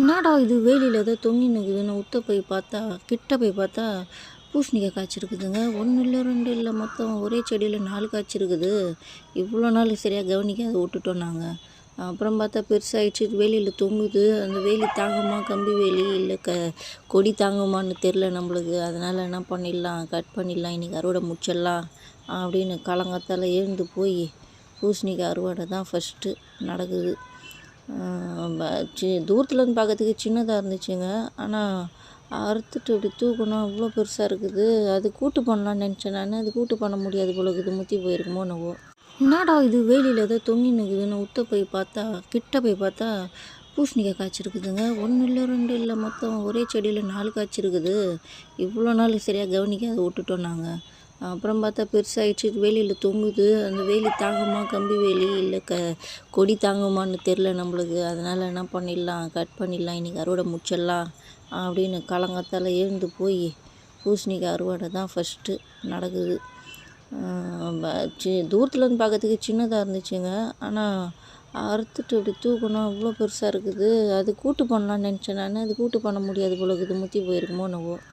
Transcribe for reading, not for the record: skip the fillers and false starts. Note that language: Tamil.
என்னடா இது வேலியில் ஏதோ தொங்கின்னு இருக்குதுன்னு உத்த போய் பார்த்தா, கிட்ட போய் பார்த்தா பூசணிக்காய் காய்ச்சிருக்குதுங்க. 1 இல்லை 2 இல்லை, மொத்தம் ஒரே செடியில் 4 காய்ச்சிருக்குது. இவ்வளோ நாள் சரியாக கவனிக்காத விட்டுட்டோம் நாங்கள். அப்புறம் பார்த்தா பெருசாகிடுச்சு, வேலியில் தொங்குது. அந்த வேலி தாங்குமா, கம்பி வேலி இல்லை கொடி தாங்குமான்னு தெரில நம்மளுக்கு. அதனால் என்ன பண்ணிடலாம், கட் பண்ணிடலாம், இன்றைக்கி அறுவடை முடிச்சிடலாம் அப்படின்னு காலங்காத்தால் எழுந்து போய் பூசணிக்காய் அறுவடை தான் ஃபஸ்ட்டு நடக்குது. தூரத்துலேருந்து பார்க்கறதுக்கு சின்னதாக இருந்துச்சுங்க. ஆனால் அறுத்துட்டு இப்படி தூக்கணும், அவ்வளோ பெருசாக இருக்குது. அது கூட்டு பண்ணலான்னு நினச்சேன் நான். அது கூட்டு பண்ண முடியாது போல இருக்குது, முற்றி போயிருக்குமோ என்னவோ. என்னடா இது வேலியில் ஏதோ தொங்கின்னு இருக்குதுன்னு உத்த போய் பார்த்தா, கிட்ட போய் பார்த்தா பூசணிக்காய் காய்ச்சிருக்குதுங்க. 1 இல்லை 2 இல்லை, மொத்தம் ஒரே செடியில் 4 காய்ச்சிருக்குது. இவ்வளோ நாள் சரியாக கவனிக்காத விட்டுட்டோம் நாங்கள். அப்புறம் பார்த்தா பெருசாகிடுச்சு, வேலியில் தொங்குது. அந்த வேலி தாங்குமா, கம்பி வேலி இல்லை கொடி தாங்குமான்னு தெரில நம்மளுக்கு. அதனால் என்ன பண்ணிடலாம், கட் பண்ணிடலாம், இன்றைக்கி அறுவடை முடிச்சிடலாம் அப்படின்னு காலங்காத்தால் எழுந்து போய் பூசணிக்காய் அறுவடை தான் ஃபஸ்ட்டு நடக்குது. தூரத்துலேருந்து பார்க்கறதுக்கு சின்னதாக இருந்துச்சுங்க. ஆனால் அறுத்துட்டு இப்படி தூக்கணும், அவ்வளோ பெருசாக இருக்குது. அது கூட்டு பண்ணலான்னு நினச்சேன் நான். அது கூட்டு பண்ண முடியாது போல இருக்குது, முற்றி போயிருக்குமோ என்னவோ.